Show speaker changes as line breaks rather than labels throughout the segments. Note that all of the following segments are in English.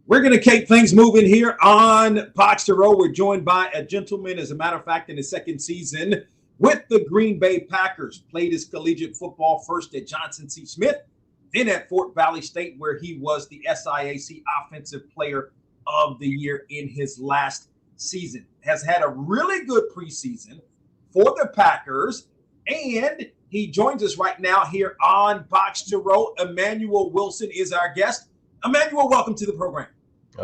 We're going to keep things moving here on BOXTOROW. We're joined by a gentleman, as a matter of fact, in his second season with the Green Bay Packers. Played his collegiate football first at Johnson C. Smith, then at Fort Valley State, where he was the SIAC Offensive Player of the Year in his last season. Has had a really good preseason for the Packers, and he joins us right now here on BOXTOROW. Emanuel Wilson is our guest. Emanuel, welcome to the program.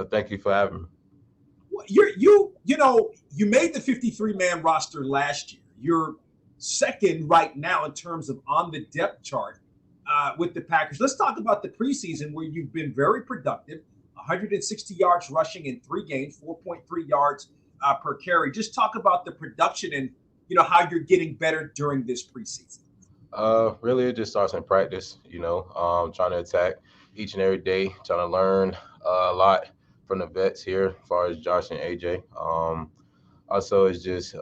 Thank you for having me.
You made the 53-man roster last year. You're second right now in terms of on the depth chart with the Packers. Let's talk about the preseason, where you've been very productive. 160 yards rushing in 3 games, 4.3 yards per carry. Just talk about the production and how you're getting better during this preseason.
Really, it just starts in practice. Trying to attack each and every day, trying to learn a lot from the vets here, as far as Josh and AJ. Also, it's just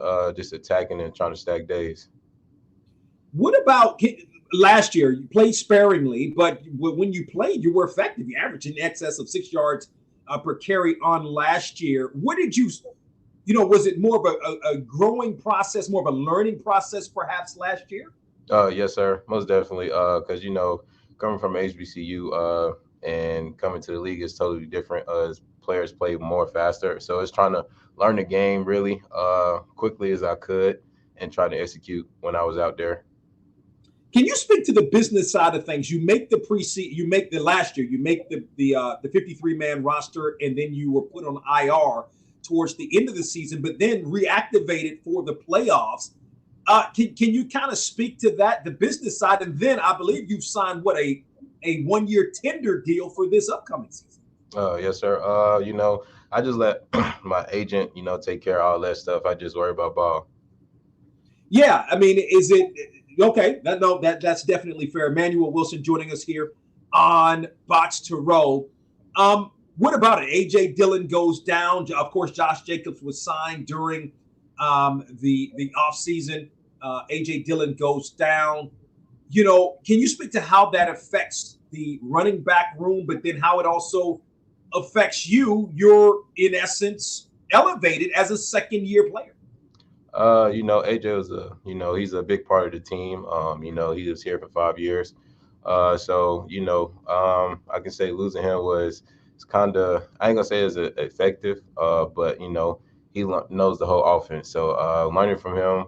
attacking and trying to stack days.
What about last year? You played sparingly, but when you played, you were effective. You averaged in excess of 6 yards per carry on last year. What did you was it more of a growing process, more of a learning process perhaps last year?
Yes, sir. Most definitely. Because, coming from HBCU and coming to the league is totally different. As players play more faster. So it's trying to learn the game really quickly as I could and try to execute when I was out there.
Can you speak to the business side of things? You make the last year, you make the 53-man roster, and then you were put on IR towards the end of the season, but then reactivated for the playoffs. Can you kind of speak to that, the business side? And then I believe you've signed a 1-year tender deal for this upcoming season.
Yes, sir. I just let my agent, take care of all that stuff. I just worry about ball.
Yeah, I mean, is it okay? That's definitely fair. Emanuel Wilson joining us here on BOXTOROW. What about it? AJ Dillon goes down. Of course, Josh Jacobs was signed during the offseason. AJ Dillon goes down. Can you speak to how that affects the running back room, but then how it also affects you? You're in essence elevated as a second-year player.
AJ was he's a big part of the team. He was here for 5 years. So I can say losing him was kind of, I ain't gonna say it's effective, but he knows the whole offense. So learning from him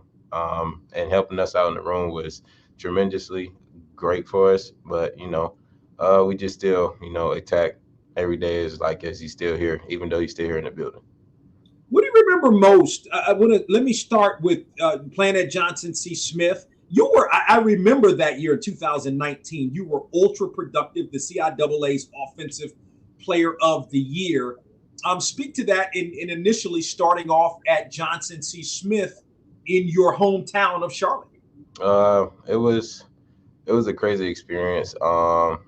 and helping us out in the room was tremendously great for us. But we just still attack every day as he's still here, even though he's still here in the building.
What do you remember most? Let me start with playing at Johnson C. Smith. I remember that year, 2019. You were ultra productive, the CIAA's Offensive Player of the Year. Speak to that in initially starting off at Johnson C. Smith in your hometown of Charlotte.
It was a crazy experience,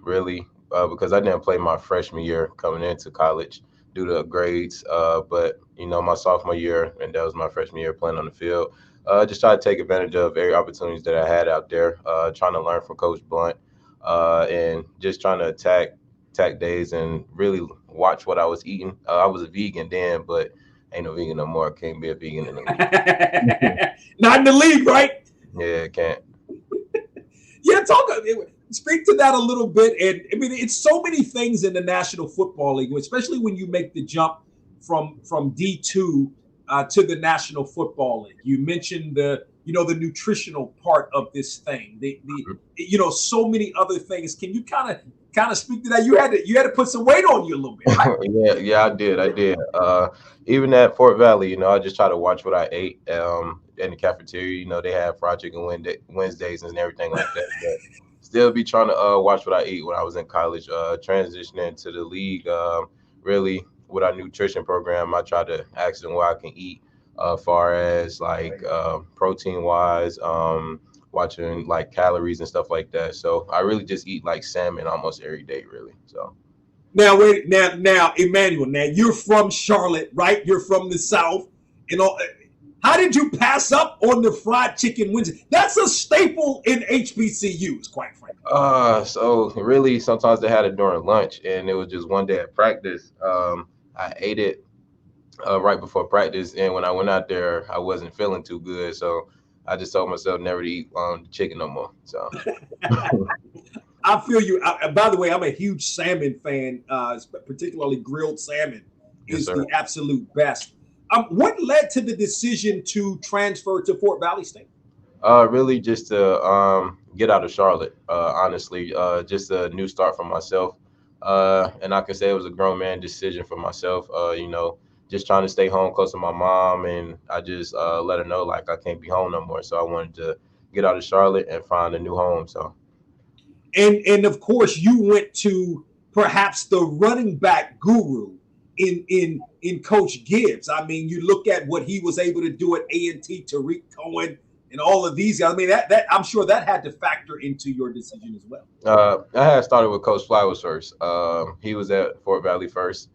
really, because I didn't play my freshman year coming into college due to grades. But my sophomore year, and that was my freshman year playing on the field. Just try to take advantage of every opportunities that I had out there, trying to learn from Coach Blunt, and just trying to attack days and really watch what I was eating. I was a vegan then, but ain't no vegan no more. Can't be a vegan in the league.
Not in the league, right?
Yeah, can't.
Yeah, speak to that a little bit. And I mean, it's so many things in the National Football League, especially when you make the jump from D2 to the National Football League. You mentioned the nutritional part of this thing. So many other things. Can you kind of speak to that? You had to put some weight on you a little bit, right?
Yeah, I did. Even at Fort Valley, I just try to watch what I ate in the cafeteria. They have fried chicken Wednesdays and everything like that. But still be trying to watch what I eat when I was in college. Transitioning to the league, really with our nutrition program, I try to ask them what I can eat, far as protein wise, watching calories and stuff like that. So I really just eat salmon almost every day, really. So
now Emanuel, now you're from Charlotte, right? You're from the South. How did you pass up on the fried chicken Wednesday? That's a staple in HBCUs, quite frankly.
So really, sometimes they had it during lunch, and it was just one day at practice. I ate it right before practice, and when I went out there, I wasn't feeling too good, so I just told myself never to eat chicken no more. So
I feel you. By the way, I'm a huge salmon fan, particularly grilled salmon
yes,
is
sir.
the absolute best. What led to the decision to transfer to Fort Valley State?
Really just to get out of Charlotte. Honestly, just a new start for myself. And I can say it was a grown man decision for myself. Just trying to stay home close to my mom, and I just let her know like I can't be home no more. So I wanted to get out of Charlotte and find a new home. So
And of course, you went to perhaps the running back guru in Coach Gibbs. I mean, you look at what he was able to do at A&T, Tariq Cohen, and all of these guys. I mean, that I'm sure that had to factor into your decision as well.
I had started with Coach Flowers first. He was at Fort Valley first.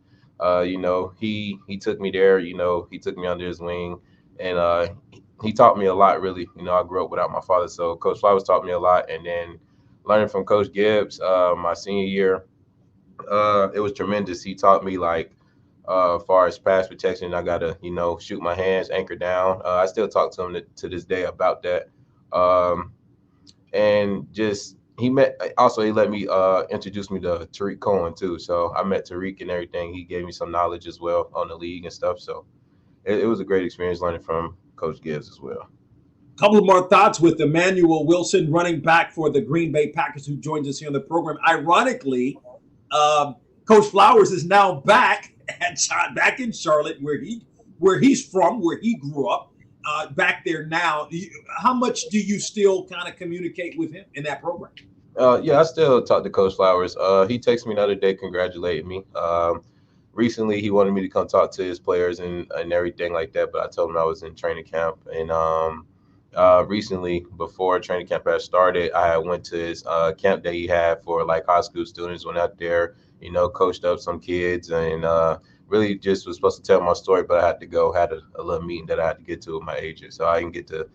He took me there. He took me under his wing, and he taught me a lot. Really, I grew up without my father, so Coach Flowers taught me a lot. And then learning from Coach Gibbs, my senior year, it was tremendous. He taught me like as far as pass protection, I gotta shoot my hands, anchor down. I still talk to him to this day about that. Um, and just he let me introduce me to Tariq Cohen too. So I met Tariq and everything. He gave me some knowledge as well on the league and stuff. So it was a great experience learning from Coach Gibbs as well.
Couple of more thoughts with Emanuel Wilson, running back for the Green Bay Packers, who joins us here on the program. Ironically, Coach Flowers is now back in Charlotte, where he's from, where he grew up, back there now. How much do you still kind of communicate with him in that program?
Yeah, I still talk to Coach Flowers. He texted me the other day, congratulating me. Recently, he wanted me to come talk to his players and everything like that, but I told him I was in training camp. And recently, before training camp had started, I went to his camp that he had for like high school students. Went out there, coached up some kids, and really just was supposed to tell my story, but I had to go. Had a little meeting that I had to get to with my agent, so I didn't get to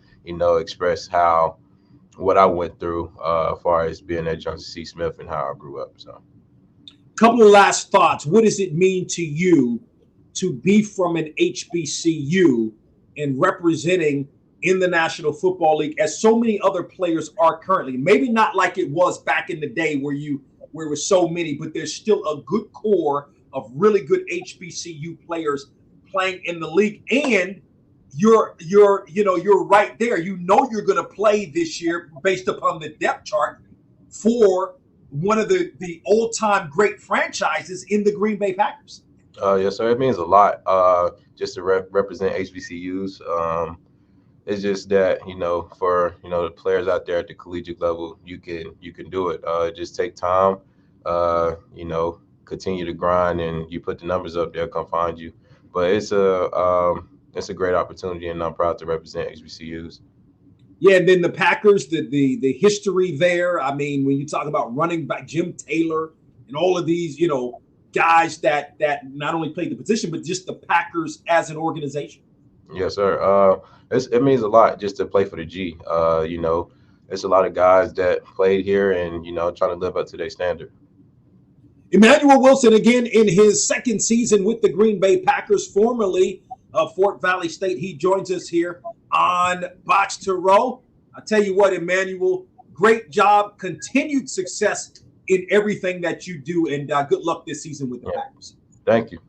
express how what I went through as far as being at Johnson C. Smith and how I grew up. So,
Couple of last thoughts. What does it mean to you to be from an HBCU and representing in the National Football League as so many other players are currently? Maybe not like it was back in the day where it was so many, but there's still a good core of really good HBCU players playing in the league. And you're right there. You're going to play this year based upon the depth chart for one of the old-time great franchises in the Green Bay Packers.
yes, sir. It means a lot just to represent HBCUs. It's just that for the players out there at the collegiate level, you can do it. Just take time, continue to grind, and you put the numbers up, they'll come find you. But it's a great opportunity, and I'm proud to represent HBCUs.
Yeah, and then the Packers, the history there. I mean, when you talk about running back Jim Taylor and all of these, guys that not only played the position, but just the Packers as an organization.
Yes, sir. It means a lot just to play for the G. It's a lot of guys that played here and trying to live up to their standard.
Emanuel Wilson again in his second season with the Green Bay Packers, formerly of Fort Valley State. He joins us here on Box to Row. I tell you what, Emanuel, great job, continued success in everything that you do, and good luck this season with the Packers.
Thank you.